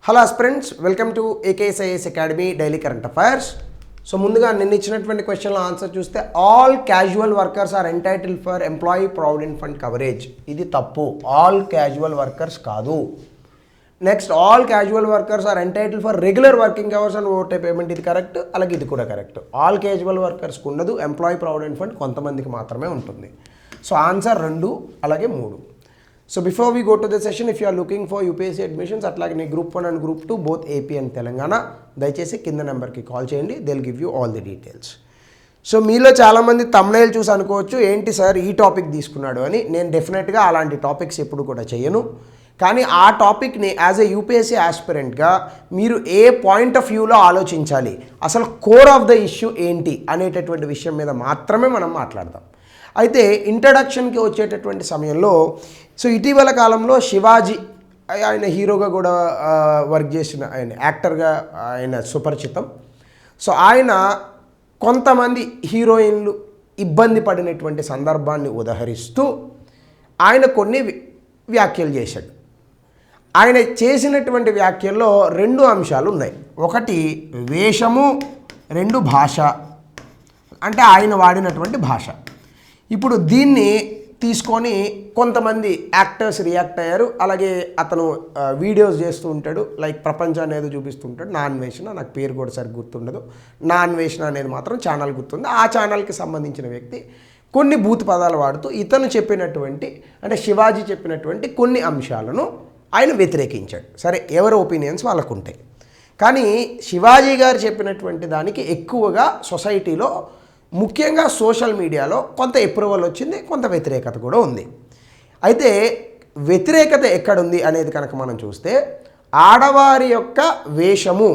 Hello friends, welcome to AKSIS academy daily current affairs. So ముందుగా నిన్న ఇచ్చినటువంటి క్వశ్చన్ల ఆన్సర్ చూస్తే all casual workers are entitled for employee provident fund coverage. ఇది తప్పు. ఆల్ క్యాజువల్ వర్కర్స్ కాదు. Next, all casual workers are entitled for regular working hours and over time payment. ఇది correct. అలాగే ఇది కూడా కరెక్ట్. ఆల్ క్యాజువల్ వర్కర్స్కి ఉండదు. Employee provident fund కొంతమందికి మాత్రమే ఉంటుంది. సో ఆన్సర్ 2 అలాగే 3. So before we go to the session, if you are looking for UPSC admissions అట్లాగే Group 1 and Group 2 both AP and Telangana, దయచేసి కింద నెంబర్కి కాల్ చేయండి. they'll give you all the details. So మీలో చాలామంది thumbnail చూసి అనుకోవచ్చు ఏంటి సార్ ఈ టాపిక్ తీసుకున్నాడు అని. నేను డెఫినెట్గా అలాంటి టాపిక్స్ ఎప్పుడు కూడా చేయను. కానీ ఆ టాపిక్ని యాజ్ ఎ యూపీఎస్సీ ఆస్పిరెంట్గా మీరు ఏ పాయింట్ ఆఫ్ వ్యూలో ఆలోచించాలి, అసలు కోర్ ఆఫ్ ద ఇష్యూ ఏంటి అనేటటువంటి విషయం మీద మాత్రమే మనం మాట్లాడదాం. అయితే ఇంట్రడక్షన్కి వచ్చేటటువంటి సమయంలో సో ఇటీవల కాలంలో శివాజీ, ఆయన హీరోగా కూడా వర్క్ చేసిన, ఆయన యాక్టర్గా ఆయన సుపరిచితం. సో ఆయన కొంతమంది హీరోయిన్లు ఇబ్బంది పడినటువంటి సందర్భాన్ని ఉదహరిస్తూ ఆయన కొన్ని వ్యాఖ్యలు చేశాడు. ఆయన చేసినటువంటి వ్యాఖ్యల్లో 2 అంశాలు ఉన్నాయి. ఒకటి వేషము, 2 భాష, అంటే ఆయన వాడినటువంటి భాష. ఇప్పుడు దీన్ని తీసుకొని కొంతమంది యాక్టర్స్ రియాక్ట్ అయ్యారు. అలాగే అతను వీడియోస్ చేస్తూ ఉంటాడు, లైక్ ప్రపంచాన్ని ఏదో చూపిస్తూ ఉంటాడు. నా అన్వేషణ, నాకు పేరు కూడా సరిగ్గా గుర్తుండదు, నా అన్వేషణ అనేది మాత్రం ఛానల్ గుర్తుంది. ఆ ఛానల్కి సంబంధించిన వ్యక్తి కొన్ని బూత్ పదాలు వాడుతూ ఇతను చెప్పినటువంటి, అంటే శివాజీ చెప్పినటువంటి కొన్ని అంశాలను ఆయన వ్యతిరేకించాడు. సరే, ఎవరి ఒపీనియన్స్ వాళ్ళకు ఉంటాయి. కానీ శివాజీ గారు చెప్పినటువంటి దానికి ఎక్కువగా సొసైటీలో, ముఖ్యంగా సోషల్ మీడియాలో కొంత అప్రూవల్ వచ్చింది, కొంత వ్యతిరేకత కూడా ఉంది. అయితే వ్యతిరేకత ఎక్కడుంది అనేది కనుక మనం చూస్తే, ఆడవారి యొక్క వేషము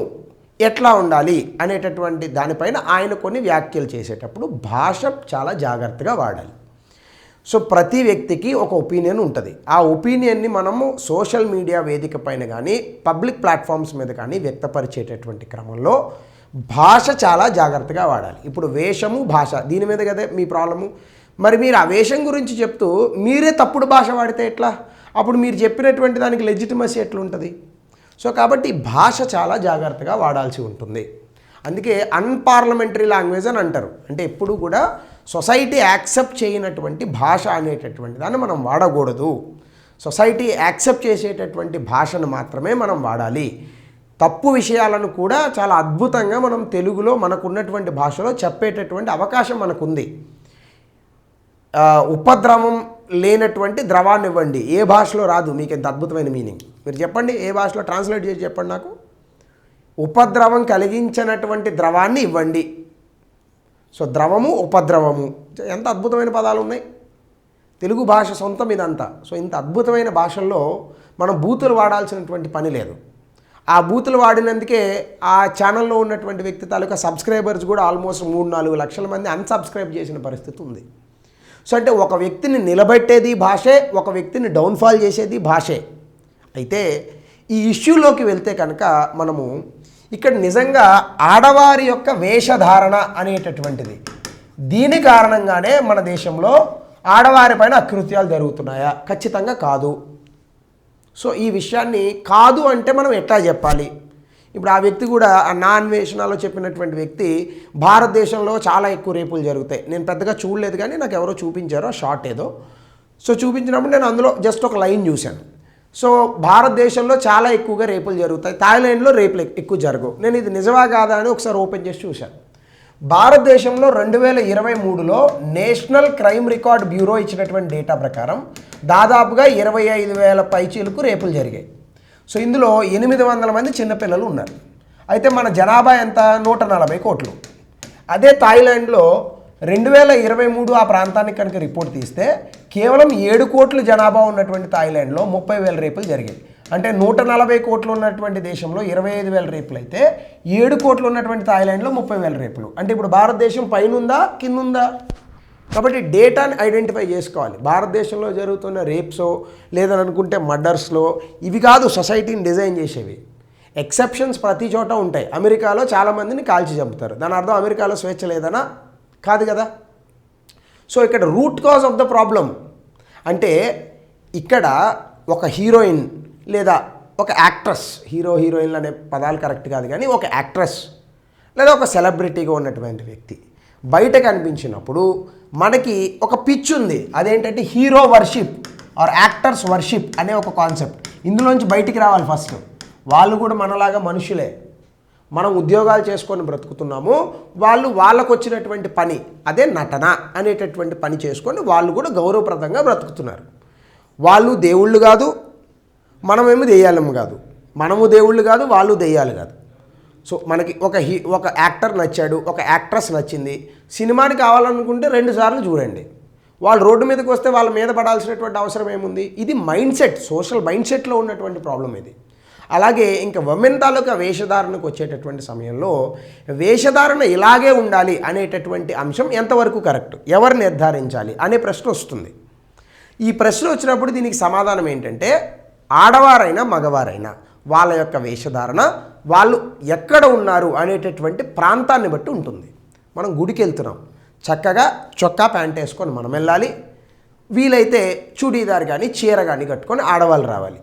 ఎట్లా ఉండాలి అనేటటువంటి దానిపైన ఆయన కొన్ని వ్యాఖ్యలు చేసేటప్పుడు భాష చాలా జాగ్రత్తగా వాడాలి. సో ప్రతి వ్యక్తికి ఒక ఒపీనియన్ ఉంటుంది. ఆ ఒపీనియన్ని మనము సోషల్ మీడియా వేదిక పైన కానీ పబ్లిక్ ప్లాట్ఫామ్స్ మీద కానీ వ్యక్తపరిచేటటువంటి క్రమంలో భాష చాలా జాగ్రత్తగా వాడాలి. ఇప్పుడు వేషము, భాష, దీని మీద కదా మీ ప్రాబ్లము. మరి మీరు ఆ వేషం గురించి చెప్తూ మీరే తప్పుడు భాష వాడితే ఎట్లా? అప్పుడు మీరు చెప్పినటువంటి దానికి లెజిటిమసీ ఎట్లుంటుంది? సో కాబట్టి భాష చాలా జాగ్రత్తగా వాడాల్సి ఉంటుంది. అందుకే అన్పార్లమెంటరీ లాంగ్వేజ్ అని అంటారు. అంటే ఎప్పుడు కూడా సొసైటీ యాక్సెప్ట్ చేయనటువంటి భాష అనేటటువంటి దాన్ని మనం వాడకూడదు. సొసైటీ యాక్సెప్ట్ చేసేటటువంటి భాషను మాత్రమే మనం వాడాలి. తప్పు విషయాలను కూడా చాలా అద్భుతంగా మనం తెలుగులో మనకున్నటువంటి భాషలో చెప్పేటటువంటి అవకాశం మనకుంది. ఉపద్రవం లేనటువంటి ద్రవాన్ని ఇవ్వండి, ఏ భాషలో రాదు. మీకు ఎంత అద్భుతమైన మీనింగ్, మీరు చెప్పండి, ఏ భాషలో ట్రాన్స్లేట్ చేసి చెప్పండి నాకు. ఉపద్రవం కలిగించినటువంటి ద్రవాన్ని ఇవ్వండి. సో ద్రవము, ఉపద్రవము, ఎంత అద్భుతమైన పదాలు ఉన్నాయి. తెలుగు భాష సొంతం ఇదంతా. సో ఇంత అద్భుతమైన భాషల్లో మనం బూతులు వాడాల్సినటువంటి పని లేదు. ఆ బూతులు వాడినందుకే ఆ ఛానల్లో ఉన్నటువంటి వ్యక్తి తాలూకా సబ్స్క్రైబర్స్ కూడా ఆల్మోస్ట్ 3-4 లక్షల మంది అన్సబ్స్క్రైబ్ చేసిన పరిస్థితి ఉంది. సో అంటే ఒక వ్యక్తిని నిలబెట్టేది భాషే, ఒక వ్యక్తిని డౌన్ఫాల్ చేసేది భాషే. అయితే ఈ ఇష్యూలోకి వెళ్తే కనుక మనము ఇక్కడ నిజంగా ఆడవారి యొక్క వేషధారణ అనేటటువంటిది, దీని కారణంగానే మన దేశంలో ఆడవారిపైన అకృత్యాలు జరుగుతున్నాయా? ఖచ్చితంగా కాదు. సో ఈ విషయాన్ని కాదు అంటే మనం ఎట్లా చెప్పాలి? ఇప్పుడు ఆ వ్యక్తి కూడా నా అన్వేషణలో చెప్పినటువంటి వ్యక్తి, భారతదేశంలో చాలా ఎక్కువ రేపులు జరుగుతాయి. నేను పెద్దగా చూడలేదు, కానీ నాకు ఎవరో చూపించారో షార్ట్ ఏదో. సో చూపించినప్పుడు నేను అందులో జస్ట్ ఒక లైన్ చూశాను. సో భారతదేశంలో చాలా ఎక్కువగా రేపులు జరుగుతాయి, థాయిలాండ్లో రేపులు ఎక్కువ జరగవు. నేను ఇది నిజమా కాదా అని ఒకసారి ఓపెన్ చేసి చూశాను. భారతదేశంలో 2023లో నేషనల్ క్రైమ్ రికార్డ్ బ్యూరో ఇచ్చినటువంటి డేటా ప్రకారం దాదాపుగా 25,000 పైచీలకు రేపులు జరిగాయి. సో ఇందులో 800 మంది చిన్నపిల్లలు ఉన్నారు. అయితే మన జనాభా ఎంత? 140 కోట్లు. అదే థాయిలాండ్లో 2023 ఆ ప్రాంతానికి కనుక రిపోర్ట్ తీస్తే కేవలం 7 కోట్ల జనాభా ఉన్నటువంటి థాయిలాండ్లో 30,000 రేపులు జరిగాయి. అంటే 140 కోట్లు ఉన్నటువంటి దేశంలో 25,000 రేపులు అయితే 7 కోట్లు ఉన్నటువంటి థాయిలాండ్లో 30,000 రేపులు. అంటే ఇప్పుడు భారతదేశం పైనుందా కిందుందా? కాబట్టి డేటాని ఐడెంటిఫై చేసుకోవాలి. భారతదేశంలో జరుగుతున్న రేప్సో లేదని అనుకుంటే మర్డర్స్లో ఇవి కాదు సొసైటీని డిజైన్ చేసేవి. ఎక్సెప్షన్స్ ప్రతి చోట ఉంటాయి. అమెరికాలో చాలామందిని కాల్చి చంపుతారు, దాని అర్థం అమెరికాలో స్వేచ్ఛ లేదనా? కాదు కదా. సో ఇక్కడ root cause of the problem అంటే ఇక్కడ ఒక హీరోయిన్ లేదా ఒక యాక్ట్రెస్, హీరో హీరోయిన్లు అనే పదాలు కరెక్ట్ కాదు కానీ ఒక యాక్ట్రెస్ లేదా ఒక సెలబ్రిటీగా ఉన్నటువంటి వ్యక్తి బయట కనిపించినప్పుడు మనకి ఒక పిచ్ ఉంది. అదేంటంటే hero worship or actors worship అనే ఒక కాన్సెప్ట్. ఇందులోంచి బయటికి రావాలి ఫస్ట్. వాళ్ళు కూడా మనలాగా మనుషులే. మనం ఉద్యోగాలు చేసుకొని బ్రతుకుతున్నాము, వాళ్ళు వాళ్ళకు వచ్చినటువంటి పని అదే నటన అనేటటువంటి పని చేసుకొని వాళ్ళు కూడా గౌరవప్రదంగా బ్రతుకుతున్నారు. వాళ్ళు దేవుళ్ళు కాదు, మనమేమో దెయ్యాలము కాదు. మనము దేవుళ్ళు కాదు, వాళ్ళు దెయ్యాలు కాదు. సో మనకి ఒక యాక్టర్ నచ్చాడు, ఒక యాక్ట్రెస్ నచ్చింది, సినిమాని కావాలనుకుంటే 2 సార్లు చూడండి. వాళ్ళు రోడ్డు మీదకి వస్తే వాళ్ళ మీద పడాల్సినటువంటి అవసరం ఏముంది? ఇది మైండ్ సెట్, సోషల్ మైండ్ సెట్లో ఉన్నటువంటి ప్రాబ్లం ఇది. అలాగే ఇంకా ఉమెన్ తాలూకా వేషధారణకు వచ్చేటటువంటి సమయంలో వేషధారణ ఇలాగే ఉండాలి అనేటటువంటి అంశం ఎంతవరకు కరెక్ట్, ఎవరు నిర్ధారించాలి అనే ప్రశ్న వస్తుంది. ఈ ప్రశ్న వచ్చినప్పుడు దీనికి సమాధానం ఏంటంటే ఆడవారైనా మగవారైనా వాళ్ళ యొక్క వేషధారణ వాళ్ళు ఎక్కడ ఉన్నారు అనేటటువంటి ప్రాంతాన్ని బట్టి ఉంటుంది. మనం గుడికి వెళ్తున్నాం, చక్కగా చొక్కా ప్యాంట్ వేసుకొని మనం వెళ్ళాలి. వీలైతే చూడీదార్ కానీ చీర కానీ కట్టుకొని ఆడవాళ్ళు రావాలి.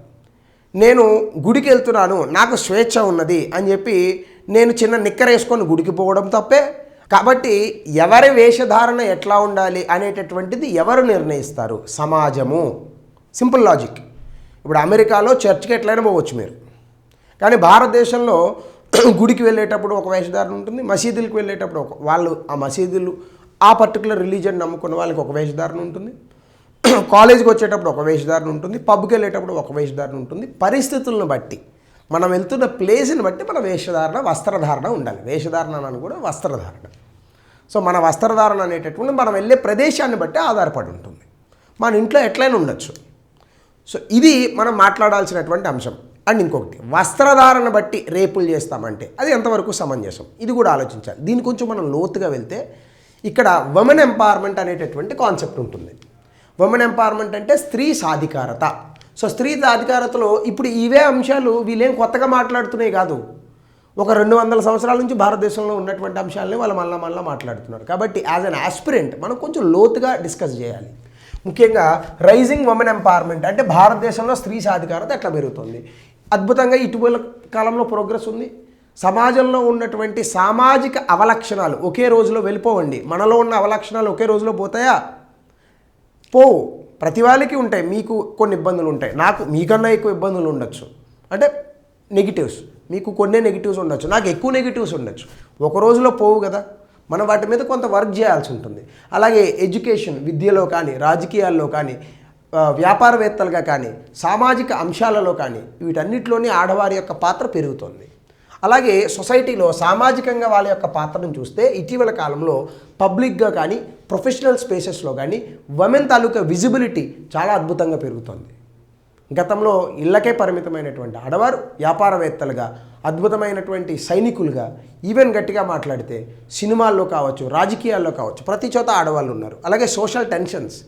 నేను గుడికి వెళ్తున్నాను, నాకు స్వేచ్ఛ ఉన్నది అని చెప్పి నేను చిన్న నిక్కర వేసుకొని గుడికి పోవడం తప్పే. కాబట్టి ఎవరి వేషధారణ ఎట్లా ఉండాలి అనేటటువంటిది ఎవరు నిర్ణయిస్తారు? సమాజము. Simple logic. ఇప్పుడు అమెరికాలో చర్చ్కి ఎట్లయినా పోవచ్చు మీరు, కానీ భారతదేశంలో గుడికి వెళ్ళేటప్పుడు ఒక వేషధారణ ఉంటుంది, మసీదులకు వెళ్ళేటప్పుడు వాళ్ళు ఆ మసీదులు ఆ పర్టికులర్ రిలీజియన్ నమ్ముకున్న వాళ్ళకి ఒక వేషధారణ ఉంటుంది, కాలేజీకి వచ్చేటప్పుడు ఒక వేషధారణ ఉంటుంది, పబ్కి వెళ్ళేటప్పుడు ఒక వేషధారణ ఉంటుంది. పరిస్థితులను బట్టి మనం వెళ్తున్న ప్లేస్ని బట్టి మన వేషధారణ వస్త్రధారణ ఉండాలి. వేషధారణ అని కూడా వస్త్రధారణ. సో మన వస్త్రధారణ అనేటటువంటి మనం వెళ్ళే ప్రదేశాన్ని బట్టి ఆధారపడి ఉంటుంది. మన ఇంట్లో ఎట్లయినా ఉండొచ్చు. సో ఇది మనం మాట్లాడాల్సినటువంటి అంశం. అండ్ ఇంకొకటి, వస్త్రధారణ బట్టి రేపులు చేస్తామంటే అది ఎంతవరకు సమంజసం, ఇది కూడా ఆలోచించాలి. దీని కొంచెం మనం లోతుగా వెళ్తే ఇక్కడ ఉమెన్ ఎంపవర్మెంట్ అనేటటువంటి కాన్సెప్ట్ ఉంటుంది. ఉమెన్ ఎంపవర్మెంట్ అంటే స్త్రీ సాధికారత. సో స్త్రీ సాధికారతలో ఇప్పుడు ఇవే అంశాలు వీళ్ళేం కొత్తగా మాట్లాడుతున్నాయి కాదు. ఒక 200 సంవత్సరాల నుంచి భారతదేశంలో ఉన్నటువంటి అంశాలని వాళ్ళు మళ్ళీ మాట్లాడుతున్నారు. కాబట్టి యాజ్ అన్ ఆస్పిరెంట్ మనం కొంచెం లోతుగా డిస్కస్ చేయాలి. ముఖ్యంగా రైజింగ్ ఉమెన్ ఎంపవర్మెంట్ అంటే భారతదేశంలో స్త్రీ సాధికారత ఎట్లా పెరుగుతుంది. అద్భుతంగా ఇటీవల కాలంలో ప్రోగ్రెస్ ఉంది. సమాజంలో ఉన్నటువంటి సామాజిక అవలక్షణాలు ఒకే రోజులో వెళ్ళిపోవండి. మనలో ఉన్న అవలక్షణాలు ఒకే రోజులో పోతాయా? పోవు. ప్రతి వాళ్ళకి ఉంటాయి. మీకు కొన్ని ఇబ్బందులు ఉంటాయి, నాకు మీకన్నా ఎక్కువ ఇబ్బందులు ఉండొచ్చు. అంటే నెగిటివ్స్, మీకు కొన్ని నెగిటివ్స్ ఉండొచ్చు, నాకు ఎక్కువ నెగిటివ్స్ ఉండొచ్చు. ఒక రోజులో పోవు కదా. మనం వాటి మీద కొంత వర్క్ చేయాల్సి ఉంటుంది. అలాగే ఎడ్యుకేషన్, విద్యలో కానీ, రాజకీయాల్లో కానీ, వ్యాపారవేత్తలుగా కానీ, సామాజిక అంశాలలో కానీ వీటన్నిటిలోని ఆడవారి యొక్క పాత్ర పెరుగుతుంది. అలాగే సొసైటీలో సామాజికంగా వాళ్ళ యొక్క పాత్రను చూస్తే ఇటీవల కాలంలో పబ్లిక్గా కానీ ప్రొఫెషనల్ స్పేసెస్లో కానీ ఉమెన్ తాలూకా విజిబిలిటీ చాలా అద్భుతంగా పెరుగుతుంది. గతంలో ఇళ్ళకే పరిమితమైనటువంటి ఆడవారు వ్యాపారవేత్తలుగా, అద్భుతమైనటువంటి సైనికులుగా, ఈవెన్ గట్టిగా మాట్లాడితే సినిమాల్లో కావచ్చు, రాజకీయాల్లో కావచ్చు, ప్రతి చోట ఆడవాళ్ళు ఉన్నారు. అలాగే సోషల్ టెన్షన్స్,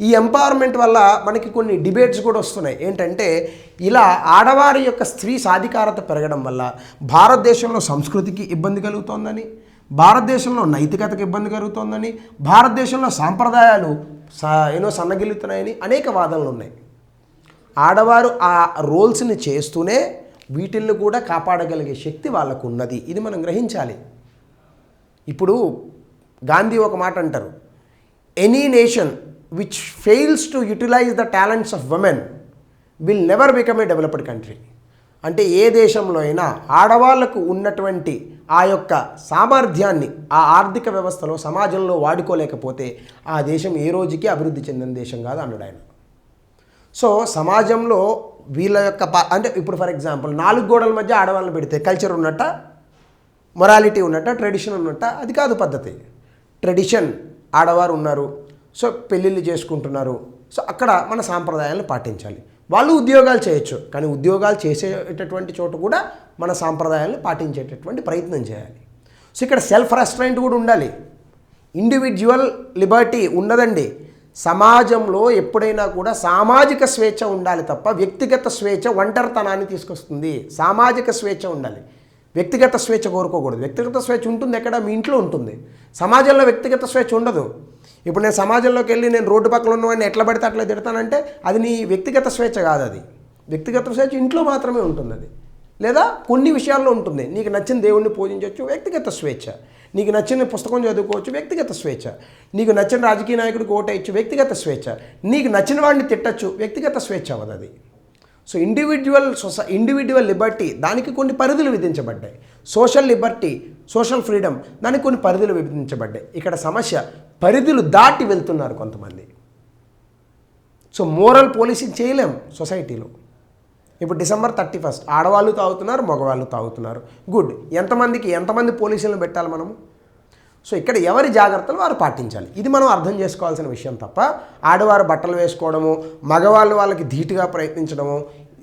ఈ ఎంపవర్మెంట్ వల్ల మనకి కొన్ని డిబేట్స్ కూడా వస్తున్నాయి. ఏంటంటే ఇలా ఆడవారి యొక్క స్త్రీ సాధికారత పెరగడం వల్ల భారతదేశంలో సంస్కృతికి ఇబ్బంది కలుగుతోందని, భారతదేశంలో నైతికతకు ఇబ్బంది కలుగుతోందని, భారతదేశంలో సాంప్రదాయాలు సన్నగిల్లుతున్నాయని అనేక వాదనలు ఉన్నాయి. ఆడవారు ఆ రోల్స్ని చేస్తూనే వీటిల్ని కూడా కాపాడగలిగే శక్తి వాళ్ళకు ఉన్నది. ఇది మనం గ్రహించాలి. ఇప్పుడు గాంధీ ఒక మాట అంటారు, any nation which fails to utilize the talents of women will never become a developed country. అంటే ఏ దేశంలో అయినా ఆడవాళ్లకు ఉన్నటువంటి ఆ యొక్క సామర్థ్యాన్ని ఆ ఆర్థిక వ్యవస్థలో సమాజంలో వాడుకోలేకపోతే ఆ దేశం ఏ రోజుకి అభివృద్ధి చెందిన దేశం కాదు అన్నాడు ఆయన. సో సమాజంలో వీళ్ళ యొక్క అంటే ఇప్పుడు ఫర్ ఎగ్జాంపుల్ 4 గోడల మధ్య ఆడవాళ్ళని పెడితే కల్చర్ ఉన్నట్ట, మొరాలిటీ ఉన్నట్ట, ట్రెడిషన్ ఉన్నట్ట? అది కాదు పద్ధతి. ట్రెడిషన్, ఆడవారు ఉన్నారు, సో పెళ్ళిళ్ళు చేసుకుంటున్నారు, సో అక్కడ మన సాంప్రదాయాలను పాటించాలి. వాళ్ళు ఉద్యోగాలు చేయొచ్చు, కానీ ఉద్యోగాలు చేసేటటువంటి చోట కూడా మన సాంప్రదాయాలను పాటించేటటువంటి ప్రయత్నం చేయాలి. సో ఇక్కడ సెల్ఫ్ రెస్ట్రైంట్ కూడా ఉండాలి. ఇండివిజువల్ లిబర్టీ ఉండదండి. సమాజంలో ఎప్పుడైనా కూడా సామాజిక స్వేచ్ఛ ఉండాలి తప్ప వ్యక్తిగత స్వేచ్ఛ ఒంటరితనాన్ని తీసుకొస్తుంది. సామాజిక స్వేచ్ఛ ఉండాలి, వ్యక్తిగత స్వేచ్ఛ కోరుకోకూడదు. వ్యక్తిగత స్వేచ్ఛ ఉంటుంది ఎక్కడ? మీ ఇంట్లో ఉంటుంది. సమాజంలో వ్యక్తిగత స్వేచ్ఛ ఉండదు. ఇప్పుడు నేను సమాజంలోకి వెళ్ళి నేను రోడ్డు పక్కన ఉన్నవాడిని ఎట్లా పడితే అట్లా తిడతానంటే అది నీ వ్యక్తిగత స్వేచ్ఛ కాదు. అది వ్యక్తిగత స్వేచ్ఛ ఇంట్లో మాత్రమే ఉంటుంది అది, లేదా కొన్ని విషయాల్లో ఉంటుంది. నీకు నచ్చిన దేవుణ్ణి పూజించవచ్చు, వ్యక్తిగత స్వేచ్ఛ. నీకు నచ్చిన పుస్తకం చదువుకోవచ్చు, వ్యక్తిగత స్వేచ్ఛ. నీకు నచ్చిన రాజకీయ నాయకుడికి ఓటేయచ్చు, వ్యక్తిగత స్వేచ్ఛ. నీకు నచ్చిన వాడిని తిట్టచ్చు, వ్యక్తిగత స్వేచ్ఛ అవ్వదు అది. సో ఇండివిజువల్ లిబర్టీ, దానికి కొన్ని పరిధులు విధించబడ్డాయి. సోషల్ లిబర్టీ, సోషల్ ఫ్రీడమ్, దానికి కొన్ని పరిధులు విధించబడ్డాయి. ఇక్కడ సమస్య పరిధులు దాటి వెళ్తున్నారు కొంతమంది. సో మోరల్ పోలీసింగ్ చేయలేం సొసైటీలో. ఇప్పుడు December 31 ఆడవాళ్ళు తాగుతున్నారు, మగవాళ్ళు తాగుతున్నారు. గుడ్. ఎంతమంది పోలీసులను పెట్టాలి మనము? సో ఇక్కడ ఎవరి జాగ్రత్తలు వారు పాటించాలి. ఇది మనం అర్థం చేసుకోవాల్సిన విషయం తప్ప ఆడవారు బట్టలు వేసుకోవడము, మగవాళ్ళు వాళ్ళకి ధీటుగా ప్రయత్నించడము,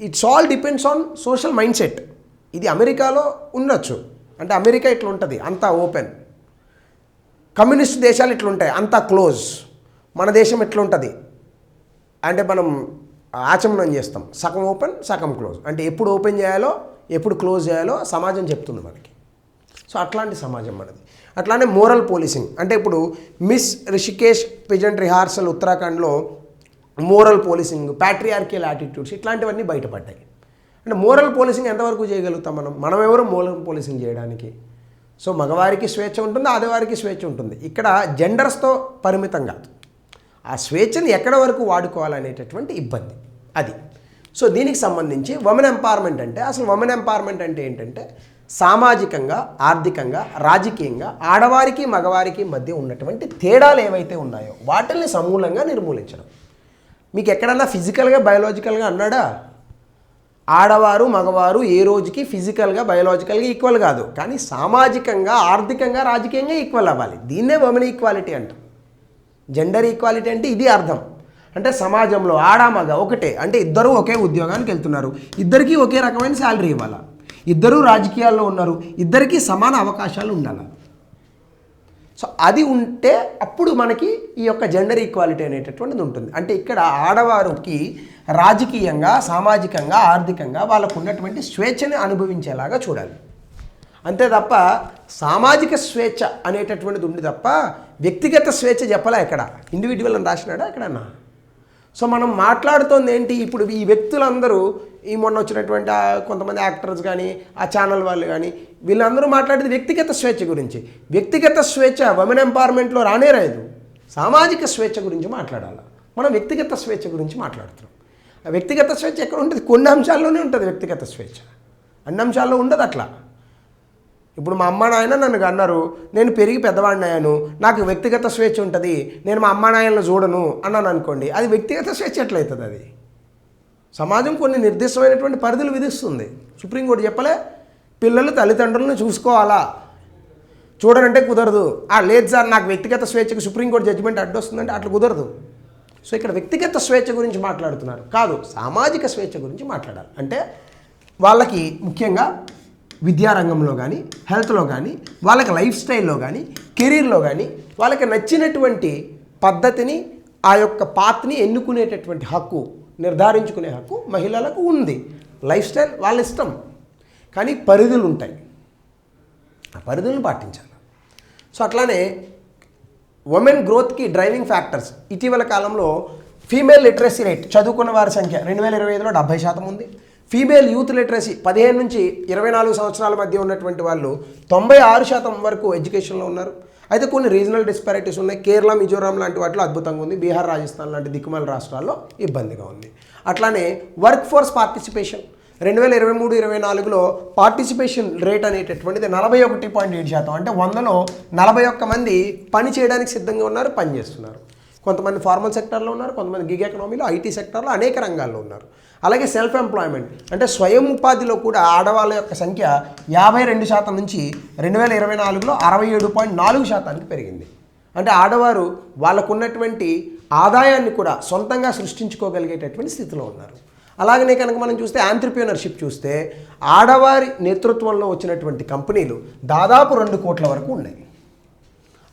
it's all depends on social mind set. ఇది అమెరికాలో ఉండొచ్చు, అంటే అమెరికా ఇట్లా ఉంటుంది, అంతా ఓపెన్. కమ్యూనిస్ట్ దేశాలు ఇట్లుంటాయి, అంతా క్లోజ్. మన దేశం ఎట్లుంటుంది అంటే మనం ఆచమనం చేస్తాం, సగం ఓపెన్ సగం క్లోజ్. అంటే ఎప్పుడు ఓపెన్ చేయాలో ఎప్పుడు క్లోజ్ చేయాలో సమాజం చెప్తుంది మనకి. సో అట్లాంటి సమాజం మనది. అట్లానే మోరల్ పోలీసింగ్ అంటే ఇప్పుడు మిస్ రిషికేష్ పిజెంట్ రిహార్సల్ ఉత్తరాఖండ్లో మోరల్ పోలీసింగ్, ప్యాట్రియార్కియల్ యాటిట్యూడ్స్ ఇట్లాంటివన్నీ బయటపడ్డాయి. అంటే మోరల్ పోలీసింగ్ ఎంతవరకు చేయగలుగుతాం మనం ఎవరు మోరల్ పోలీసింగ్ చేయడానికి? సో మగవారికి స్వేచ్ఛ ఉంటుంది, ఆడవారికి స్వేచ్ఛ ఉంటుంది. ఇక్కడ జెండర్స్తో పరిమితం కాదు. ఆ స్వేచ్ఛను ఎక్కడ వరకు వాడుకోవాలనేటటువంటి ఇబ్బంది అది. సో దీనికి సంబంధించి ఉమెన్ ఎంపవర్మెంట్ అంటే అసలు ఉమెన్ ఎంపవర్మెంట్ అంటే ఏంటంటే సామాజికంగా, ఆర్థికంగా, రాజకీయంగా ఆడవారికి మగవారికి మధ్య ఉన్నటువంటి తేడాలు ఏవైతే ఉన్నాయో వాటిల్ని సమూలంగా నిర్మూలించడం. మీకు ఎక్కడన్నా ఫిజికల్గా బయోలాజికల్గా అన్నాడా? ఆడవారు మగవారు ఏ రోజుకి ఫిజికల్గా బయోలాజికల్గా ఈక్వల్ కాదు, కానీ సామాజికంగా, ఆర్థికంగా, రాజకీయంగా ఈక్వల్ అవ్వాలి. దీన్నే ఉమెన్ ఈక్వాలిటీ అంటాం. జెండర్ ఈక్వాలిటీ అంటే ఇది అర్థం. అంటే సమాజంలో ఆడ మగ ఒకటే, అంటే ఇద్దరూ ఒకే ఉద్యోగానికి వెళ్తున్నారు, ఇద్దరికీ ఒకే రకమైన శాలరీ ఇవ్వాలి, ఇద్దరూ రాజకీయాల్లో ఉన్నారు, ఇద్దరికీ సమాన అవకాశాలు ఉండాలి. సో అది ఉంటే అప్పుడు మనకి ఈ యొక్క జెండర్ ఈక్వాలిటీ అనేటటువంటిది ఉంటుంది. అంటే ఇక్కడ ఆడవారికి రాజకీయంగా, సామాజికంగా, ఆర్థికంగా వాళ్ళకు ఉన్నటువంటి స్వేచ్ఛని అనుభవించేలాగా చూడాలి. అంతే తప్ప సామాజిక స్వేచ్ఛ అనేటటువంటిది ఉంది తప్ప వ్యక్తిగత స్వేచ్ఛ చెప్పలే. ఎక్కడ ఇండివిజువల్ అని రాసినాడా ఎక్కడన్నా? సో మనం మాట్లాడుతోంది ఏంటి? ఇప్పుడు ఈ వ్యక్తులందరూ ఈ మొన్న వచ్చినటువంటి కొంతమంది యాక్టర్స్ కానీ, ఆ ఛానల్ వాళ్ళు కానీ, వీళ్ళందరూ మాట్లాడేది వ్యక్తిగత స్వేచ్ఛ గురించి. వ్యక్తిగత స్వేచ్ఛ ఉమెన్ ఎంపవర్మెంట్లో రానే రాదు. సామాజిక స్వేచ్ఛ గురించి మాట్లాడాలి. మనం వ్యక్తిగత స్వేచ్ఛ గురించి మాట్లాడుతున్నాం. ఆ వ్యక్తిగత స్వేచ్ఛ ఎక్కడ ఉంటుంది? కొన్ని అంశాల్లోనే ఉంటుంది వ్యక్తిగత స్వేచ్ఛ, అన్ని అంశాల్లో ఉండదు అట్లా. ఇప్పుడు మా అమ్మ నాయన నన్ను అన్నారు, నేను పెరిగి పెద్దవాడిని అయ్యాను, నాకు వ్యక్తిగత స్వేచ్ఛ ఉంటుంది, నేను మా అమ్మ నాయనను చూడను అన్నాను అనుకోండి, అది వ్యక్తిగత స్వేచ్ఛ ఎట్లయితుంది? అది సమాజం కొన్ని నిర్దిష్టమైనటువంటి పరిధులు విధిస్తుంది. సుప్రీంకోర్టు చెప్పలే పిల్లలు తల్లిదండ్రులను చూసుకోవాలా, చూడనంటే కుదరదు. లేదు సార్ నాకు వ్యక్తిగత స్వేచ్ఛకు సుప్రీంకోర్టు జడ్జిమెంట్ అడ్డొస్తుందంటే అట్లా కుదరదు. సో ఇక్కడ వ్యక్తిగత స్వేచ్ఛ గురించి మాట్లాడుతున్నారు కాదు, సామాజిక స్వేచ్ఛ గురించి మాట్లాడాలి. అంటే వాళ్ళకి ముఖ్యంగా విద్యారంగంలో కానీ, హెల్త్లో కానీ, వాళ్ళకి లైఫ్ స్టైల్లో కానీ, కెరీర్లో కానీ వాళ్ళకి నచ్చినటువంటి పద్ధతిని, ఆ యొక్క పాత్ని ఎన్నుకునేటటువంటి హక్కు, నిర్ధారించుకునే హక్కు మహిళలకు ఉంది. లైఫ్ స్టైల్ వాళ్ళ ఇష్టం, కానీ పరిధులు ఉంటాయి, ఆ పరిధులను పాటించాలి. సో అట్లానే ఉమెన్ గ్రోత్కి డ్రైవింగ్ ఫ్యాక్టర్స్. ఇటీవల కాలంలో ఫీమేల్ లిటరసీ రేట్, చదువుకున్న వారి సంఖ్య 2025లో 70% ఉంది. ఫీమేల్ యూత్ లిటరసీ 15 నుంచి 24 సంవత్సరాల మధ్య ఉన్నటువంటి వాళ్ళు 96% వరకు ఎడ్యుకేషన్లో ఉన్నారు. అయితే కొన్ని రీజనల్ డిస్పారిటీస్ ఉన్నాయి. కేరళ, మిజోరాం లాంటి వాటిలో అద్భుతంగా ఉంది, బీహార్, రాజస్థాన్ లాంటి దిక్కుమాల రాష్ట్రాల్లో ఇబ్బందిగా ఉంది. అట్లానే వర్క్ ఫోర్స్ పార్టిసిపేషన్ 2023-24లో పార్టిసిపేషన్ రేట్ అనేటటువంటిది 41.7%. అంటే 100లో 41 మంది పని చేయడానికి సిద్ధంగా ఉన్నారు, పని చేస్తున్నారు. కొంతమంది ఫార్మల్ సెక్టర్లో ఉన్నారు, కొంతమంది గిగ్ ఎకనామీలో, ఐటీ సెక్టర్లో, అనేక రంగాల్లో ఉన్నారు. అలాగే సెల్ఫ్ ఎంప్లాయ్మెంట్ అంటే స్వయం ఉపాధిలో కూడా ఆడవాళ్ళ యొక్క సంఖ్య 52% నుంచి 2024లో 67.4%కి పెరిగింది. అంటే ఆడవారు వాళ్ళకున్నటువంటి ఆదాయాన్ని కూడా సొంతంగా సృష్టించుకోగలిగేటటువంటి స్థితిలో ఉన్నారు. అలాగనే కనుక మనం చూస్తే ఆంట్రప్రెన్యూర్షిప్ చూస్తే ఆడవారి నేతృత్వంలో వచ్చినటువంటి కంపెనీలు దాదాపు 2 కోట్ల వరకు ఉన్నాయి.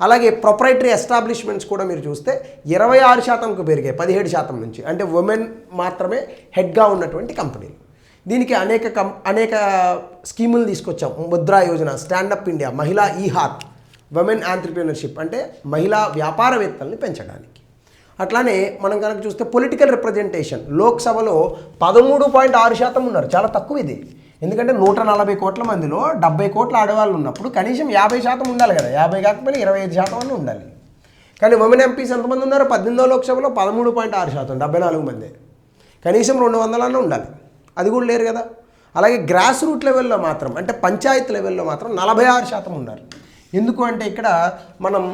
అలాగే ప్రొప్రైటరీ ఎస్టాబ్లిష్మెంట్స్ కూడా మీరు చూస్తే 26%కు పెరిగాయి 17% నుంచి. అంటే ఉమెన్ మాత్రమే హెడ్గా ఉన్నటువంటి కంపెనీలు. దీనికి అనేక స్కీములు తీసుకొచ్చాం. ముద్రా యోజన, స్టాండప్ ఇండియా, మహిళా ఈ హాత్, ఉమెన్ ఆంట్రప్రెన్యూర్షిప్ అంటే మహిళా వ్యాపారవేత్తల్ని పెంచడానికి. అట్లానే మనం కనుక చూస్తే పొలిటికల్ రిప్రజెంటేషన్ లోక్సభలో 13.6% ఉన్నారు, చాలా తక్కువ ఇది. ఎందుకంటే 140 కోట్ల మందిలో 70 కోట్ల ఆడవాళ్ళు ఉన్నప్పుడు కనీసం 50% ఉండాలి కదా, 50 కాకపోయినా 25% అన్న ఉండాలి. కానీ ఉమెన్ ఎంపీస్ ఎంతమంది ఉన్నారు? 18వ లోక్సభలో 13.6%, 74 మంది. కనీసం 200 అన్న ఉండాలి, అది కూడా లేరు కదా. అలాగే గ్రాస్ రూట్ లెవెల్లో మాత్రం, అంటే పంచాయత్ లెవెల్లో మాత్రం 46% ఉన్నారు. ఎందుకు అంటే ఇక్కడ మనం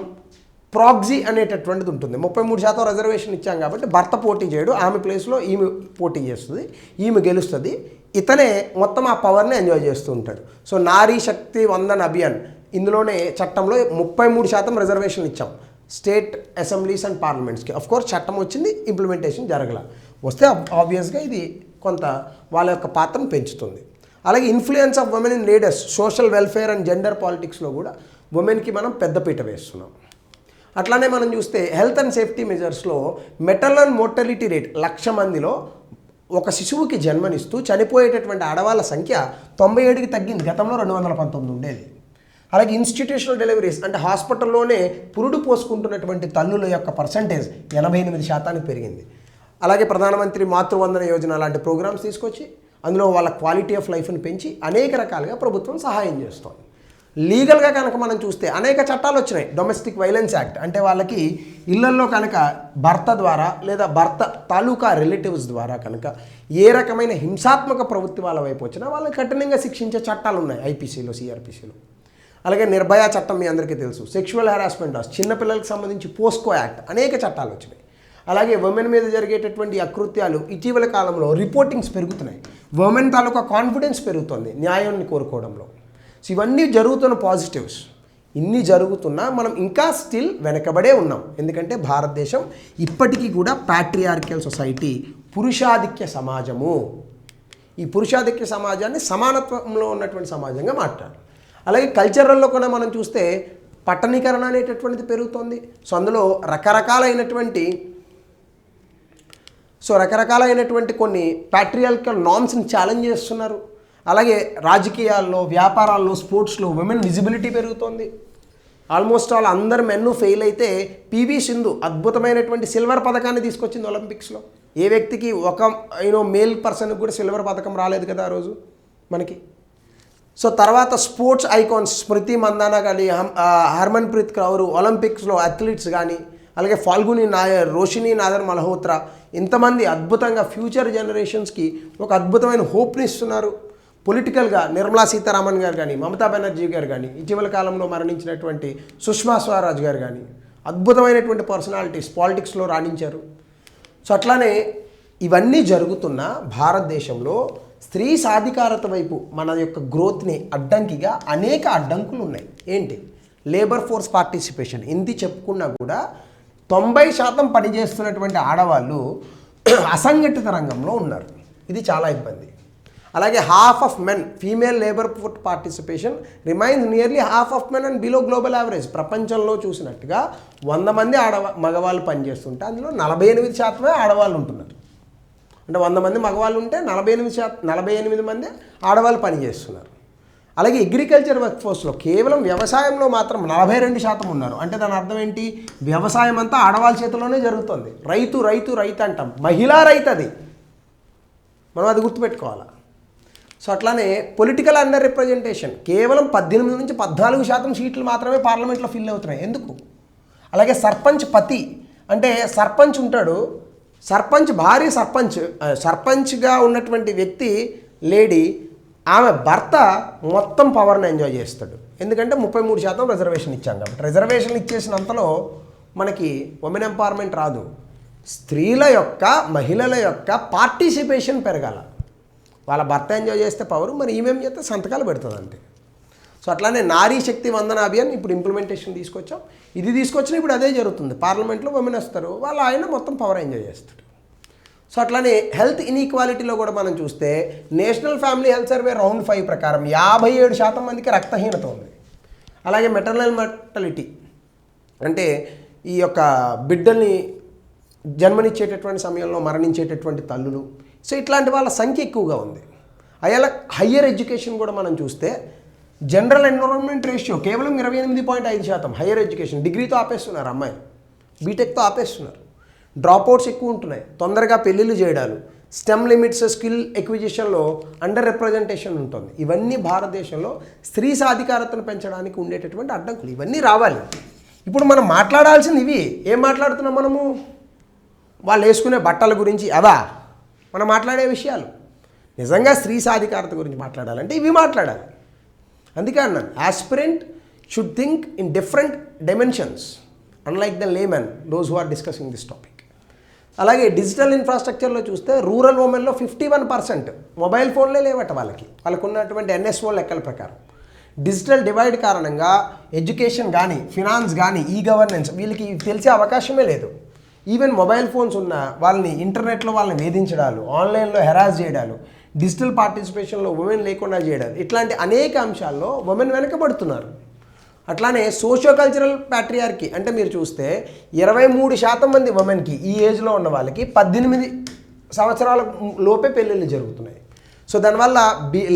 ప్రాక్సీ అనేటటువంటిది ఉంటుంది. 33% రిజర్వేషన్ ఇచ్చాం కాబట్టి భర్త పోటీ చేయడు, ఆమె ప్లేస్లో ఈమె పోటీ చేస్తుంది, ఈమె గెలుస్తుంది, ఇతనే మొత్తం ఆ పవర్ని ఎంజాయ్ చేస్తూ ఉంటాడు. సో నారీ శక్తి వందన్ అభియాన్ ఇందులోనే చట్టంలో 33% రిజర్వేషన్ ఇచ్చాం స్టేట్ అసెంబ్లీస్ అండ్ పార్లమెంట్స్కి. కోర్స్ చట్టం వచ్చింది, ఇంప్లిమెంటేషన్ జరగల. వస్తే ఆబ్వియస్గా ఇది కొంత వాళ్ళ యొక్క పాత్రను పెంచుతుంది. అలాగే influence of women in leaders, social welfare and gender పాలిటిక్స్లో కూడా ఉమెన్కి మనం పెద్దపీట వేస్తున్నాం. అట్లానే మనం చూస్తే హెల్త్ అండ్ సేఫ్టీ మెజర్స్లో మెటర్నల్ మోర్టాలిటీ రేట్ 1,00,000 మందిలో ఒక శిశువుకి జన్మనిస్తూ చనిపోయేటటువంటి ఆడవాళ్ళ సంఖ్య 97కి తగ్గింది, గతంలో 219 ఉండేది. అలాగే ఇన్స్టిట్యూషనల్ డెలివరీస్, అంటే హాస్పిటల్లోనే పురుడు పోసుకుంటున్నటువంటి తల్లుల యొక్క పర్సంటేజ్ 88% పెరిగింది. అలాగే ప్రధానమంత్రి మాతృవందన యోజన లాంటి ప్రోగ్రామ్స్ తీసుకొచ్చి అందులో వాళ్ళ క్వాలిటీ ఆఫ్ లైఫ్ని పెంచి అనేక రకాలుగా ప్రభుత్వం సహాయం చేస్తోంది. లీగల్గా కనుక మనం చూస్తే అనేక చట్టాలు వచ్చినాయి. డొమెస్టిక్ వైలెన్స్ యాక్ట్, అంటే వాళ్ళకి ఇళ్లల్లో కనుక భర్త ద్వారా లేదా భర్త తాలూకా రిలేటివ్స్ ద్వారా కనుక ఏ రకమైన హింసాత్మక ప్రవృత్తి వాళ్ళ వైపు వచ్చినా వాళ్ళని కఠినంగా శిక్షించే చట్టాలు ఉన్నాయి ఐపీసీలో, సిఆర్పీసీలో. అలాగే నిర్భయ చట్టం మీ అందరికీ తెలుసు. సెక్షువల్ హెరాస్మెంట్ లాస్, చిన్నపిల్లలకు సంబంధించి పోస్కో యాక్ట్, అనేక చట్టాలు వచ్చినాయి. అలాగే ఉమెన్ మీద జరిగేటటువంటి అకృత్యాలు ఇటీవల కాలంలో రిపోర్టింగ్స్ పెరుగుతున్నాయి. ఉమెన్ తాలూకా కాన్ఫిడెన్స్ పెరుగుతుంది న్యాయాన్ని కోరుకోవడంలో. సో ఇవన్నీ జరుగుతున్న పాజిటివ్స్. ఇన్ని జరుగుతున్నా మనం ఇంకా స్టిల్ వెనకబడే ఉన్నాం. ఎందుకంటే భారతదేశం ఇప్పటికీ కూడా ప్యాట్రియార్కల్ సొసైటీ, పురుషాధిక్య సమాజము. ఈ పురుషాధిక్య సమాజాన్ని సమానత్వంలో ఉన్నటువంటి సమాజంగా మాట్లాడాలి. అలాగే కల్చరల్లో కూడా మనం చూస్తే పట్టణీకరణ అనేటటువంటిది పెరుగుతోంది. సో అందులో రకరకాలైనటువంటి కొన్ని ప్యాట్రియార్కల్ నార్మ్స్ని ఛాలెంజ్ చేస్తున్నారు. అలాగే రాజకీయాల్లో, వ్యాపారాల్లో, స్పోర్ట్స్లో ఉమెన్ విజిబిలిటీ పెరుగుతోంది. ఆల్మోస్ట్ ఆల్ అందరు మెన్ను ఫెయిల్ అయితే పివి సింధు అద్భుతమైనటువంటి సిల్వర్ పథకాన్ని తీసుకొచ్చింది ఒలింపిక్స్లో. ఏ వ్యక్తికి ఒక మేల్ పర్సన్కి కూడా సిల్వర్ పథకం రాలేదు కదా ఆ రోజు మనకి. సో తర్వాత స్పోర్ట్స్ ఐకాన్స్ స్మృతి మందానా కానీ, హర్మన్ ప్రీత్ కౌర్, ఒలింపిక్స్లో అథ్లీట్స్ కానీ, అలాగే ఫాల్గుని నాయర్, రోషిని నాదర్ మల్హోత్రా, ఇంతమంది అద్భుతంగా ఫ్యూచర్ జనరేషన్స్కి ఒక అద్భుతమైన హోప్ని ఇస్తున్నారు. పొలిటికల్గా నిర్మలా సీతారామన్ గారు కానీ, మమతా బెనర్జీ గారు కానీ, ఇటీవల కాలంలో మరణించినటువంటి సుష్మా స్వరాజ్ గారు కానీ అద్భుతమైనటువంటి పర్సనాలిటీస్ పాలిటిక్స్లో రాణించారు. సో అట్లానే ఇవన్నీ జరుగుతున్న భారతదేశంలో స్త్రీ సాధికారత వైపు మన యొక్క గ్రోత్ని అడ్డంకిగా అనేక అడ్డంకులు ఉన్నాయి. ఏంటి? Labour force participation. ఇంది చెప్పుకున్నా కూడా 90% పనిచేస్తున్నటువంటి ఆడవాళ్ళు అసంఘటిత రంగంలో ఉన్నారు. ఇది చాలా ఇబ్బంది. అలాగే half of men, female labour force participation remains nearly half of men and below global average. ప్రపంచంలో చూసినట్టుగా 100 మంది మగవాళ్ళు పనిచేస్తుంటే అందులో 48% ఆడవాళ్ళు ఉంటున్నారు. అంటే 100 మంది మగవాళ్ళు ఉంటే 48 మంది ఆడవాళ్ళు పనిచేస్తున్నారు. అలాగే అగ్రికల్చర్ వర్క్ ఫోర్స్లో కేవలం వ్యవసాయంలో మాత్రం 42% ఉన్నారు. అంటే దాని అర్థం ఏంటి? వ్యవసాయం అంతా ఆడవాళ్ళ చేతిలోనే జరుగుతుంది. రైతు రైతు రైతు అంటాం, మహిళా రైతు అది, మనం అది గుర్తుపెట్టుకోవాలి. సో అట్లానే పొలిటికల్ అండర్ రిప్రజెంటేషన్, కేవలం 18 నుంచి 14% సీట్లు మాత్రమే పార్లమెంట్లో ఫిల్ అవుతున్నాయి. ఎందుకు? అలాగే సర్పంచ్ పతి, అంటే సర్పంచ్ ఉంటాడు, సర్పంచ్ భార్య సర్పంచ్గా ఉన్నటువంటి వ్యక్తి లేడీ, ఆమె భర్త మొత్తం పవర్ని ఎంజాయ్ చేస్తాడు. ఎందుకంటే 33% రిజర్వేషన్ ఇచ్చాం కాబట్టి. రిజర్వేషన్ ఇచ్చేసినంతలో మనకి ఉమెన్ ఎంపవర్మెంట్ రాదు. స్త్రీల యొక్క, మహిళల యొక్క పార్టిసిపేషన్ పెరగాల. వాళ్ళ భర్త ఎంజాయ్ చేస్తే పవరు, మరి ఈమెం చేస్తే సంతకాలు పెడుతుంది అంతే. సో అట్లానే నారీ శక్తి వందన అభియాన్ ఇప్పుడు ఇంప్లిమెంటేషన్ తీసుకొచ్చాం. ఇది తీసుకొచ్చినా ఇప్పుడు అదే జరుగుతుంది. పార్లమెంట్లో ఉమెన్ వస్తారు, వాళ్ళ ఆయన మొత్తం పవర్ ఎంజాయ్ చేస్తాడు. సో అట్లానే హెల్త్ ఇన్ఈక్వాలిటీలో కూడా మనం చూస్తే national family health survey round 5 ప్రకారం 57% మందికి రక్తహీనత ఉంది. అలాగే మెటర్నల్ మోర్టాలిటీ, అంటే ఈ యొక్క బిడ్డల్ని జన్మనిచ్చేటటువంటి సమయంలో మరణించేటటువంటి తల్లులు, సో ఇట్లాంటి వాళ్ళ సంఖ్య ఎక్కువగా ఉంది. అయ్యాల హయ్యర్ ఎడ్యుకేషన్ కూడా మనం చూస్తే జనరల్ ఎన్రోల్మెంట్ రేషియో కేవలం 28.5%. హయ్యర్ ఎడ్యుకేషన్ డిగ్రీతో ఆపేస్తున్నారు, అమ్మాయిలు బీటెక్తో ఆపేస్తున్నారు. డ్రాప్అవుట్స్ ఎక్కువ ఉంటున్నాయి, తొందరగా పెళ్ళిళ్ళు చేయడాలు, స్టెమ్ లిమిట్స్, స్కిల్ ఎక్విజిషన్లో అండర్ రిప్రజెంటేషన్ ఉంటుంది. ఇవన్నీ భారతదేశంలో స్త్రీ సాధికారతను పెంచడానికి ఉండేటటువంటి అడ్డంకులు. ఇవన్నీ రావాలి. ఇప్పుడు మనం మాట్లాడాల్సింది ఇవి. ఏం మాట్లాడుతున్నాం మనము? వాళ్ళు వేసుకునే బట్టల గురించి అవా మనం మాట్లాడే విషయాలు. నిజంగా స్త్రీ సాధికారత గురించి మాట్లాడాలంటే ఇవి మాట్లాడాలి. అందుకే అన్నాను, aspirant should think in different dimensions unlike the layman those who are discussing this topic. అలాగే డిజిటల్ ఇన్ఫ్రాస్ట్రక్చర్లో చూస్తే రూరల్ ఉమెన్లో 51% మొబైల్ ఫోన్లే లేవట వాళ్ళకు ఉన్నటువంటి ఎన్ఎస్ఓ లెక్కల ప్రకారం. డిజిటల్ డివైడ్ కారణంగా ఎడ్యుకేషన్ కానీ, ఫినాన్స్ కానీ, ఈ గవర్నెన్స్ వీళ్ళకి తెలిసే అవకాశమే లేదు. ఈవెన్ మొబైల్ ఫోన్స్ ఉన్న వాళ్ళని ఇంటర్నెట్లో వాళ్ళని వేధించడాలు, ఆన్లైన్లో హెరాస్ చేయడాలు, డిజిటల్ పార్టిసిపేషన్లో ఉమెన్ లేకుండా చేయడాలు, ఇట్లాంటి అనేక అంశాల్లో ఉమెన్ వెనకబడుతున్నారు. అట్లానే సోషియో కల్చరల్ ప్యాట్రియార్కీ అంటే మీరు చూస్తే 23% మంది ఉమెన్కి ఈ ఏజ్లో ఉన్న వాళ్ళకి 18 సంవత్సరాల లోపే పెళ్ళిళ్ళు జరుగుతున్నాయి. సో దానివల్ల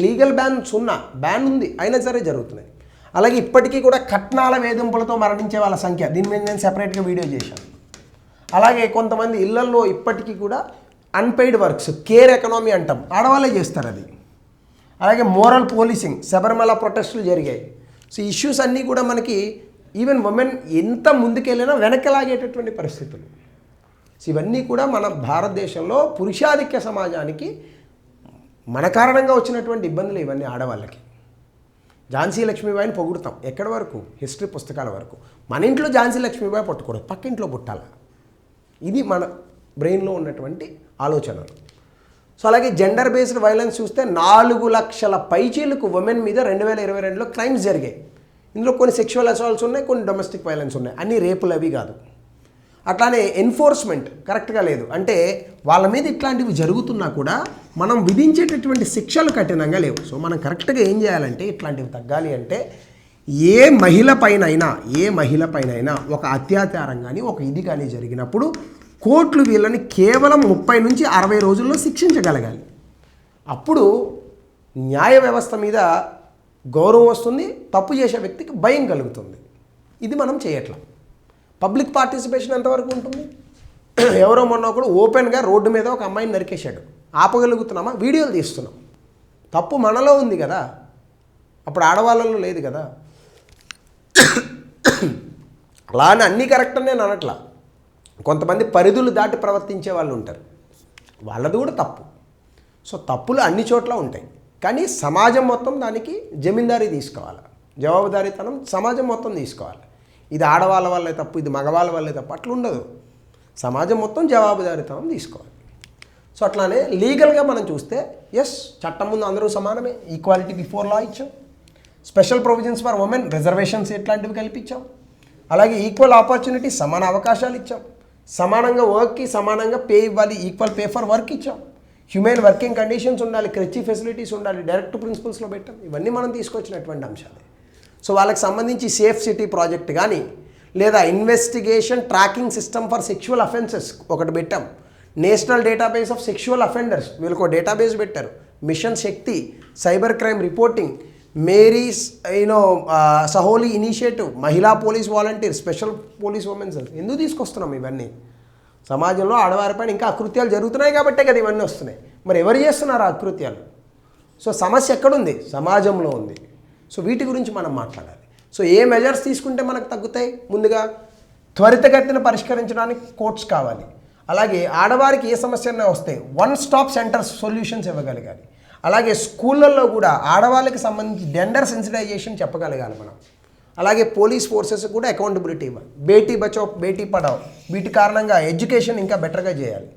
లీగల్ బ్యాన్ ఉంది, అయినా సరే జరుగుతున్నాయి. అలాగే ఇప్పటికీ కూడా కట్నాల వేధింపులతో మరణించే వాళ్ళ సంఖ్య, దీని మీద నేను సెపరేట్గా వీడియో చేశాను. అలాగే కొంతమంది ఇళ్లల్లో ఇప్పటికీ కూడా అన్పెయిడ్ వర్క్స్, కేర్ ఎకనామీ అంటాం, ఆడవాళ్ళే చేస్తారు అది. అలాగే మోరల్ పోలీసింగ్, శబరిమల ప్రొటెస్టులు జరిగాయి. సో ఇష్యూస్ అన్నీ కూడా మనకి ఈవెన్ ఉమెన్ ఎంత ముందుకెళ్ళినా వెనకలాగేటటువంటి పరిస్థితులు. సో ఇవన్నీ కూడా మన భారతదేశంలో పురుషాధిక్య సమాజానికి మన కారణంగా వచ్చినటువంటి ఇబ్బందులు ఇవన్నీ ఆడవాళ్ళకి. ఝాన్సీ లక్ష్మీబాయిని పొగుడుతాం ఎక్కడి వరకు? హిస్టరీ పుస్తకాల వరకు. మన ఇంట్లో ఝాన్సీ లక్ష్మీబాయి పుట్టకూడదు, పక్కింట్లో పుట్టాల. ఇది మన బ్రెయిన్లో ఉన్నటువంటి ఆలోచనలు. సో అలాగే జెండర్ బేస్డ్ వైలెన్స్ చూస్తే 4 లక్షల పైచీలకు ఉమెన్ మీద 2022లో క్రైమ్స్ జరిగాయి. ఇందులో కొన్ని సెక్షువల్ అసాల్ట్స్ ఉన్నాయి, కొన్ని డొమెస్టిక్ వైలెన్స్ ఉన్నాయి, అన్ని రేపులు అవి కాదు. అట్లానే ఎన్ఫోర్స్మెంట్ కరెక్ట్గా లేదు. అంటే వాళ్ళ మీద ఇట్లాంటివి జరుగుతున్నా కూడా మనం విధించేటటువంటి శిక్షలు కఠినంగా లేవు. సో మనం కరెక్ట్గా ఏం చేయాలంటే ఇట్లాంటివి తగ్గాలి అంటే ఏ మహిళ పైన ఒక అత్యాచారం కానీ ఒక ఇది కానీ జరిగినప్పుడు కోర్టులు వీళ్ళని కేవలం 30 నుంచి 60 రోజుల్లో శిక్షించగలగాలి. అప్పుడు న్యాయ వ్యవస్థ మీద గౌరవం వస్తుంది, తప్పు చేసే వ్యక్తికి భయం కలుగుతుంది. ఇది మనం చేయట్లేదు. పబ్లిక్ పార్టిసిపేషన్ ఎంతవరకు ఉంటుంది? ఎవరో మొన్న ఒకడు ఓపెన్గా రోడ్డు మీద ఒక అమ్మాయిని నరికేశాడు, ఆపగలుగుతున్నామా? వీడియోలు తీస్తున్నాం. తప్పు మనలో ఉంది కదా, అప్పుడు ఆడవాళ్ళలో లేదు కదా. అలా అని అన్నీ కరెక్ట్ అని నేను అనట్లా. కొంతమంది పరిధులు దాటి ప్రవర్తించే వాళ్ళు ఉంటారు, వాళ్ళది కూడా తప్పు. సో తప్పులు అన్ని చోట్ల ఉంటాయి, కానీ సమాజం మొత్తం దానికి జమీందారీ తీసుకోవాలి, జవాబుదారీతనం సమాజం మొత్తం తీసుకోవాలి. ఇది ఆడవాళ్ళ వల్లే తప్పు, ఇది మగవాళ్ళ వల్లే తప్పు అట్లా ఉండదు. సమాజం మొత్తం జవాబుదారీతనం తీసుకోవాలి. సో అట్లానే లీగల్గా మనం చూస్తే ఎస్, చట్టం ముందు అందరూ సమానమే, ఈక్వాలిటీ బిఫోర్ లా ఇచ్చాం. Special provisions for women, reservations ఇట్లాంటివి కల్పించాం. అలాగే ఈక్వల్ ఆపర్చునిటీ, సమాన అవకాశాలు ఇచ్చాం. సమానంగా వర్క్కి సమానంగా పే ఇవ్వాలి, ఈక్వల్ పే ఫర్ వర్క్ ఇచ్చాం. హ్యూమెన్ వర్కింగ్ కండిషన్స్ ఉండాలి, క్రెచ్చి ఫెసిలిటీస్ ఉండాలి, డైరెక్ట్ ప్రిన్సిపల్స్లో పెట్టాం. ఇవన్నీ మనం తీసుకొచ్చినటువంటి అంశాలు. సో వాళ్ళకి సంబంధించి సేఫ్ సిటీ ప్రాజెక్ట్ కానీ, లేదా investigation tracking system for sexual offences ఒకటి పెట్టాం. National database of sexual offenders వీళ్ళకు డేటాబేస్ పెట్టారు. Mission Shakti, cyber crime reporting, మేరీస్ సహోలీ initiative, Mahila police volunteer, special police women's. ఎందుకు తీసుకొస్తున్నాం ఇవన్నీ? సమాజంలో ఆడవారిపైన ఇంకా అకృత్యాలు జరుగుతున్నాయి కాబట్టే కదా ఇవన్నీ వస్తున్నాయి. మరి ఎవరు చేస్తున్నారు ఆ అకృత్యాలు? సో సమస్య ఎక్కడుంది? సమాజంలో ఉంది. సో వీటి గురించి మనం మాట్లాడాలి. సో ఏ మెజర్స్ తీసుకుంటే మనకు తగ్గుతాయి? ముందుగా త్వరితగతిన పరిష్కరించడానికి కోర్ట్స్ కావాలి. అలాగే ఆడవారికి ఏ సమస్యన్నా వస్తే వన్ స్టాప్ సెంటర్స్ సొల్యూషన్స్ ఇవ్వగలగాలి. అలాగే స్కూళ్ళల్లో కూడా ఆడవాళ్ళకి సంబంధించి జెండర్ సెన్సిటైజేషన్ చెప్పగలగాలి మనం. అలాగే పోలీస్ ఫోర్సెస్ కూడా అకౌంటబిలిటీ ఇవ్వాలి. బేటీ బచావ్, బేటీ పడావ్ వీటి కారణంగా ఎడ్యుకేషన్ ఇంకా బెటర్గా చేయాలి.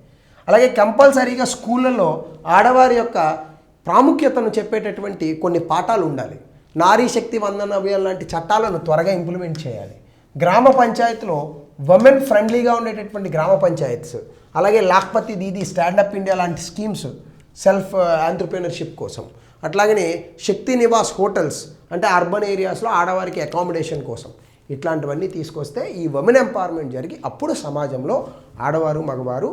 అలాగే కంపల్సరీగా స్కూళ్ళల్లో ఆడవారి యొక్క ప్రాముఖ్యతను చెప్పేటటువంటి కొన్ని పాఠాలు ఉండాలి. నారీ శక్తి వందన అభియాన్ లాంటి చట్టాలను త్వరగా ఇంప్లిమెంట్ చేయాలి. గ్రామ పంచాయతీలో ఉమెన్ ఫ్రెండ్లీగా ఉండేటటువంటి గ్రామ పంచాయత్స్, అలాగే లాఖ్పతి దీదీ, స్టాండప్ ఇండియా లాంటి స్కీమ్స్ సెల్ఫ్ ఆంటర్‌ప్రెన్యూర్‌షిప్ కోసం. అట్లాగనే శక్తి నివాస్ హోటల్స్ అంటే అర్బన్ ఏరియాస్లో ఆడవారికి అకామిడేషన్ కోసం. ఇట్లాంటివన్నీ తీసుకొస్తే ఈ ఉమెన్ ఎంపవర్మెంట్ జరిగి అప్పుడు సమాజంలో ఆడవారు మగవారు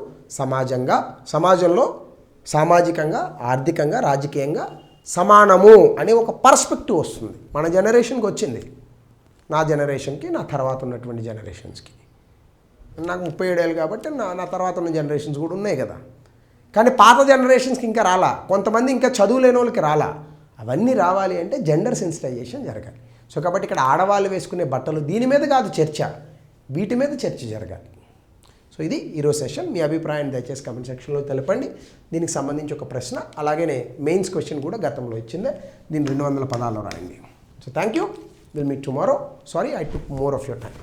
సమాజంలో సామాజికంగా, ఆర్థికంగా, రాజకీయంగా సమానము అనే ఒక పర్స్పెక్టివ్ వస్తుంది. మన జనరేషన్కి వచ్చింది, నా జనరేషన్కి, నా తర్వాత ఉన్నటువంటి జనరేషన్స్కి. నాకు 37 ఏళ్ళు కాబట్టి నా తర్వాత ఉన్న జనరేషన్స్ కూడా ఉన్నాయి కదా. కానీ పాత జనరేషన్స్కి ఇంకా రాలా, కొంతమంది ఇంకా చదువు లేని వాళ్ళకి రాలా. అవన్నీ రావాలి అంటే జెండర్ సెన్సిటైజేషన్ జరగాలి. సో కాబట్టి ఇక్కడ ఆడవాళ్ళు వేసుకునే బట్టలు దీని మీద కాదు చర్చ, వీటి మీద చర్చ జరగాలి. సో ఇది ఈరోజు సెషన్. మీ అభిప్రాయాన్ని దయచేసి కామెంట్ సెక్షన్లో తెలపండి. దీనికి సంబంధించి ఒక ప్రశ్న, అలాగే మెయిన్స్ క్వశ్చన్ కూడా గతంలో ఇచ్చిందే, దీన్ని 200 పదాల్లో రాయండి. So thank you. Will meet tomorrow. Sorry I took more of your time.